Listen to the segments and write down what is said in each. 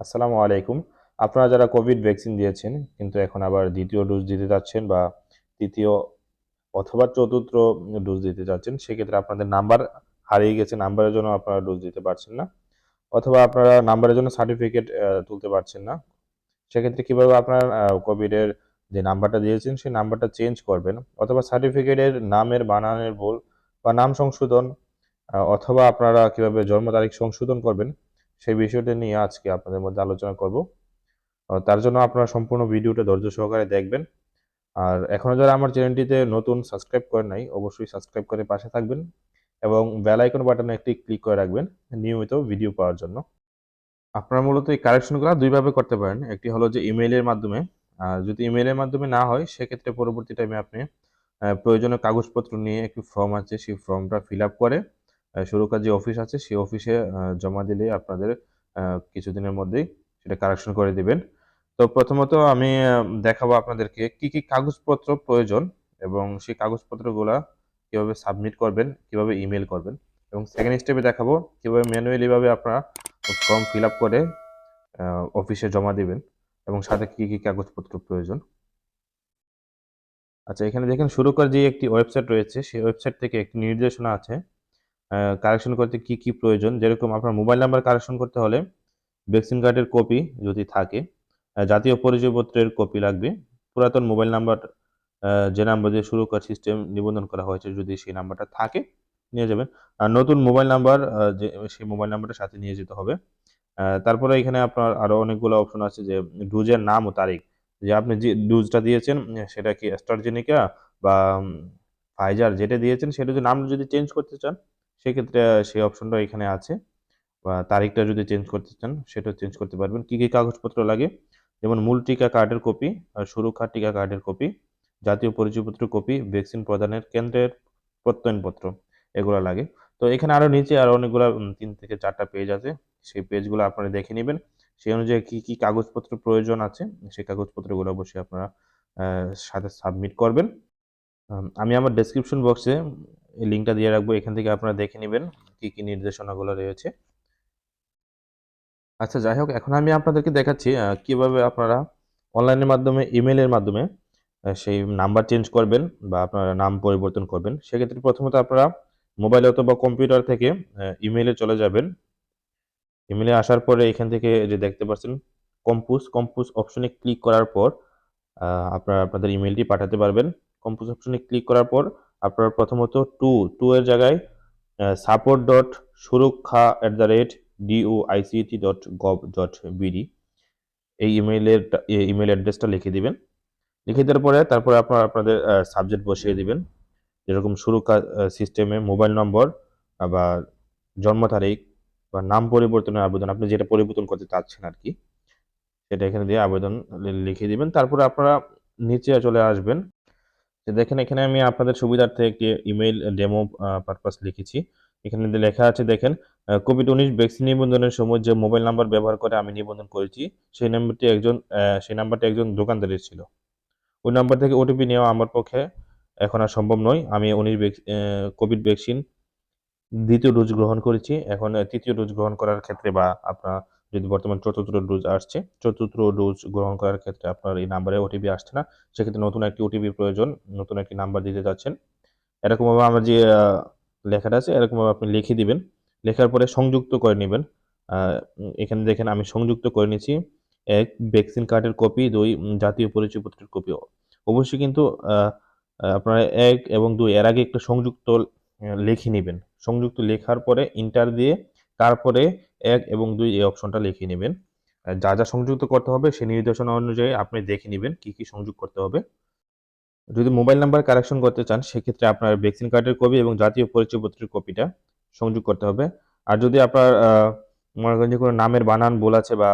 আসসালামু আলাইকুম। আপনারা যারা কোভিড ভ্যাকসিন দিয়েছেন কিন্তু এখন আবার দ্বিতীয় ডোজ দিতে যাচ্ছেন বা তৃতীয় অথবা চতুর্থ ডোজ দিতে যাচ্ছেন, সেক্ষেত্রে আপনাদের নাম্বার হারিয়ে গেছে, নাম্বারের জন্য আপনারা ডোজ দিতে পারছেন না, অথবা আপনারা নাম্বারের জন্য সার্টিফিকেট তুলতে পারছেন না। সেক্ষেত্রে কিভাবে আপনার কোভিডের যে নাম্বারটা দিয়েছেন সেই নাম্বারটা চেঞ্জ করবেন, অথবা সার্টিফিকেটের নামের বানানের ভুল বা নাম সংশোধন, অথবা আপনারা কিভাবে জন্ম তারিখ সংশোধন করবেন, সেই বিষয়টা নিয়ে আজকে আপনাদের মধ্যে আলোচনা করব। তার জন্য আপনারা সম্পূর্ণ ভিডিওটা ধৈর্য সহকারে দেখবেন। আর এখনো যারা আমার চ্যানেলটিতে নতুন সাবস্ক্রাইব করেন নাই, অবশ্যই সাবস্ক্রাইব করে পাশে থাকবেন এবং বেল আইকন বাটনে একটি ক্লিক করে রাখবেন নিয়মিত ভিডিও পাওয়ার জন্য। আপনারা মূলত এই কারেকশনগুলো দুইভাবে করতে পারেন। একটি হলো যে ইমেইলের মাধ্যমে। আর যদি ইমেইলের মাধ্যমে না হয়, সেক্ষেত্রে পরবর্তী টাইমে আপনি প্রয়োজনীয় কাগজপত্র নিয়ে একটি ফর্ম আছে, সেই ফর্মটা ফিল আপ করে সুরক্ষার যে অফিস আছে সেই অফিসে জমা দিলে আপনাদের কিছুদিনের মধ্যেই সেটা কারেকশন করে দিবেন। তো প্রথমত আমি দেখাবো আপনাদেরকে কি কি কাগজপত্র প্রয়োজন এবং সেই কাগজপত্রগুলা কিভাবে সাবমিট করবেন, কিভাবে ইমেইল করবেন, এবং সেকেন্ড স্টেপে দেখাবো কিভাবে ম্যানুয়ালি ভাবে আপনারা ফর্ম ফিল আপ করে অফিসে জমা দিবেন এবং সাথে কি কি কাগজপত্র প্রয়োজন। আচ্ছা, এখানে দেখেন সুরকার যে একটি ওয়েবসাইট রয়েছে, সেই ওয়েবসাইট থেকে একটি নির্দেশনা আছে কারেকশন করতে কি কি প্রয়োজন। যেরকম আপনার মোবাইল নাম্বার কারেকশন করতে হলে ভ্যাকসিন কার্ডের কপি যদি থাকে, জাতীয় পরিচয়পত্রের কপি লাগবে, পুরাতন মোবাইল নাম্বার যে নাম্বার দিয়ে সুরক্ষা সিস্টেম নিবন্ধন করা হয়েছে যদি সেই নাম্বারটা থাকে নিয়ে যাবেন। আর নতুন মোবাইল নাম্বার যে সেই মোবাইল নাম্বারটা সাথে নিয়ে যেতে হবে। তারপরে এখানে আপনার আরো অনেকগুলো অপশন আছে, যে ডোজের নাম ও তারিখ, যে আপনি যে ডোজটা দিয়েছেন সেটা কি অ্যাস্ট্রাজেনেকা বা ফাইজার যেটা দিয়েছেন সেটা যদি নাম যদি চেঞ্জ করতে চান, সেক্ষেত্রে সেই অপশনটা এখানে আছে। বা তারিখটা যদি চেঞ্জ করতে চান সেটাও চেঞ্জ করতে পারবেন। কি কি কাগজপত্র লাগে, যেমন মূল টিকা কার্ডের কপি, সুরক্ষা টিকা কার্ডের কপি, জাতীয় পরিচয়পত্র কপি, ভ্যাকসিন প্রদানের কেন্দ্রের প্রত্যয়নপত্র, এগুলো লাগে। তো এখানে আরো নিচে আরো অনেকগুলো ৩ থেকে ৪টা পেজ আছে, সেই পেজগুলো আপনারা দেখে নেবেন। সেই অনুযায়ী কি কি কাগজপত্র প্রয়োজন আছে সেই কাগজপত্রগুলো অবশ্যই আপনারা সাথে সাবমিট করবেন। আমি আমার ডেসক্রিপশন বক্সে এই লিঙ্কটা দিয়ে রাখবো, এখান থেকে আপনারা দেখে নেবেন কি কি নির্দেশনাগুলো রয়েছে। আচ্ছা, যাই হোক, এখন আমি আপনাদেরকে দেখাচ্ছি কিভাবে আপনারা অনলাইনের মাধ্যমে, ইমেইলের মাধ্যমে সেই নাম্বার চেঞ্জ করবেন বা আপনারা নাম পরিবর্তন করবেন। সেক্ষেত্রে প্রথমত আপনারা মোবাইল অথবা কম্পিউটার থেকে ইমেইলে চলে যাবেন। ইমেইলে আসার পরে এখান থেকে যে দেখতে পাচ্ছেন কম্পোজ অপশনে ক্লিক করার পর আপনারা আপনাদের ইমেইলটি পাঠাতে পারবেন। কম্পোজ অপশনে ক্লিক করার পর আপনারা প্রথমত টু এর জায়গায় support.surakha@doict.gov.bd এই ইমেইল অ্যাড্রেসটা লিখে দিবেন। লিখে দেওয়ার পরে তারপরে আপনাদের সাবজেক্ট বসিয়ে দিবেন, যেরকম সুরক্ষা সিস্টেমে মোবাইল নম্বর বা জন্ম তারিখ বা নাম পরিবর্তনের আবেদন, আপনি যেটা পরিবর্তন করতে চাচ্ছেন আর কি, সেটা এখানে দিয়ে আবেদন লিখে দিবেন। তারপরে আপনারা নিচে চলে আসবেন। তো দেখেন, এখানে আমি আপনাদের সুবিধার্থে একটি ইমেইল ডেমো পারপাস লিখেছি। এখানে লেখা আছে দেখেন, কোভিড-19 ভ্যাকসিন নিবন্ধনের সময় যে মোবাইল নাম্বার ব্যবহার করে আমি নিবন্ধন করেছি, সেই নাম্বারটি একজন দোকানদারের ছিল। ওই নাম্বার থেকে ওটিপি নেওয়া আমার পক্ষে এখন আর সম্ভব নয়। আমি কোভিড ভ্যাকসিন দ্বিতীয় ডোজ গ্রহণ করেছি। এখন তৃতীয় ডোজ গ্রহণ করার ক্ষেত্রে বা আপনার যদি বর্তমান চতুর্থ ডোজ আসছে, চতুর্থ ডোজ গ্রহণ করার ক্ষেত্রে আপনার এই নাম্বারে ওটিপি আসছে না। সেক্ষেত্রে নতুন একটি ওটিপি প্রয়োজন, নতুন একটি নাম্বার দিতে যাচ্ছেন। এরকমভাবে আমার যে লেখাটা আছে এরকমভাবে আপনি লিখে দিবেন। লেখার পরে সংযুক্ত করে নিবেন। আ এখানে দেখেন আমি সংযুক্ত করে নিছি। ১ ভ্যাকসিন কার্ডের কপি, ২ জাতীয় পরিচয়পত্রের কপি। অবশ্যই কিন্তু আ আ আপনারা ১ এবং ২ এর আগে একটা সংযুক্ত লিখে নিবেন। সংযুক্ত লেখার পরে এন্টার দিয়ে তারপরে ১ এবং ২ এই অপশনটা লিখে নিবেন। যা, যা সংযুক্ত করতে হবে সেই নির্দেশনা অনুযায়ী আপনি দেখে নিবেন কি, কি সংযোগ করতে হবে। যদি মোবাইল নাম্বার কারেকশন করতে চান, সেক্ষেত্রে আপনার ভ্যাকসিন কার্ডের কপি এবং জাতীয় পরিচয়পত্রের কপিটা সংযোগ করতে হবে। আর যদি আপনার মনে করেন যে কোনো নামের বানান ভুল আছে বা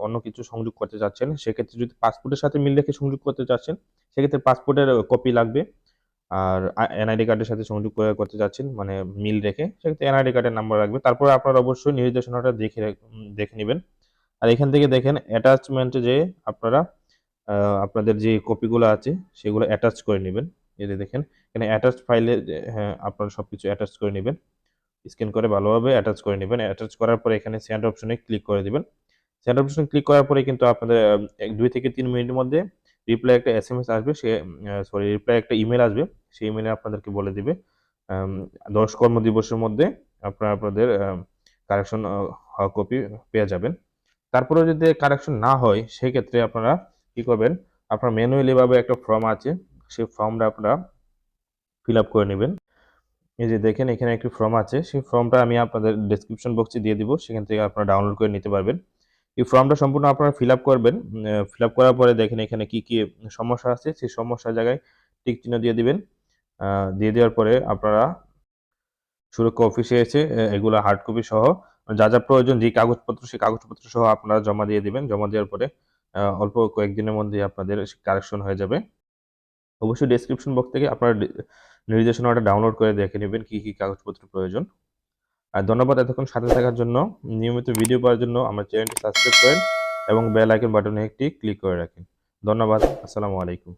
অন্য কিছু সংযোগ করতে চাচ্ছেন, সেক্ষেত্রে যদি পাসপোর্টের সাথে মিল রেখে সংযোগ করতে চাচ্ছেন, সেক্ষেত্রে পাসপোর্টের কপি লাগবে। আর এনআইডি কার্ডের সাথে সংযোগ করতে চাচ্ছেন মানে মিল রেখে, সেক্ষেত্রে এনআইডি কার্ডের নাম্বার লাগবে। তারপরে আপনারা অবশ্যই নির্দেশনাটা দেখে নিবেন। আর এখান থেকে দেখেন অ্যাটাচমেন্টে যেয়ে আপনারা আ আপনাদের যে কপিগুলো আছে সেগুলো অ্যাটাচ করে নিবেন। এই যে দেখেন এখানে অ্যাটাচড ফাইলে হ্যাঁ, আপনারা সবকিছু অ্যাটাচ করে নিবেন। স্ক্যান করে ভালোভাবে অ্যাটাচ করে নিবেন। অ্যাটাচ করার পরে এখানে সেন্ড অপশনে ক্লিক করে দিবেন। সেন্ড অপশন ক্লিক করার পরে কিন্তু আপনাদের 2 থেকে 3 মিনিটের মধ্যে রিপ্লাই একটা এসএমএস আসবে, রিপ্লাই একটা ইমেল আসবে। সেই ইমেলে আপনাদেরকে বলে দিবে 10 কর্মদিবসের মধ্যে আপনারা আপনাদের কারেকশন হওয়া কপি পেয়ে যাবেন। তারপরেও যদি কারেকশন না হয় সেক্ষেত্রে আপনারা কি করবেন, আপনার ম্যানুয়ালি ভাবে একটা ফর্ম আছে, সেই ফর্মটা আপনারা ফিল আপ করে নেবেন। এই যে দেখেন এখানে একটি ফর্ম আছে, সেই ফর্মটা আমি আপনাদের ডেসক্রিপশন বক্সে দিয়ে দিব, সেখান থেকে আপনারা ডাউনলোড করে নিতে পারবেন। এই ফর্মটা সম্পূর্ণ আপনারা ফিল আপ করবেন। ফিল আপ করার পরে দেখেন এখানে কি কি সমস্যা আছে, সেই সমস্যার জায়গায় টিক চিহ্ন দিয়ে দিবেন। দিয়ে দেওয়ার পরে আপনারা সুরক্ষা অফিসে এসে এগুলা হার্ড কপি সহ যা যা প্রয়োজন, যে কাগজপত্র সেই কাগজপত্র সহ আপনারা জমা দিয়ে দিবেন। জমা দেওয়ার পরে অল্প কয়েকদিনের মধ্যেই আপনাদের কারেকশন হয়ে যাবে। অবশ্যই ডেসক্রিপশন বক্স থেকে আপনারা নির্দেশনাটা ডাউনলোড করে দেখে নেবেন কি কি কাগজপত্র প্রয়োজন। আর ধন্যবাদ এতক্ষণ সাথে থাকার জন্য। নিয়মিত ভিডিও পাওয়ার জন্য আমার চ্যানেলটি সাবস্ক্রাইব করেন এবং বেল আইকন বাটনে একটি ক্লিক করে রাখেন। ধন্যবাদ। আসসালামু আলাইকুম।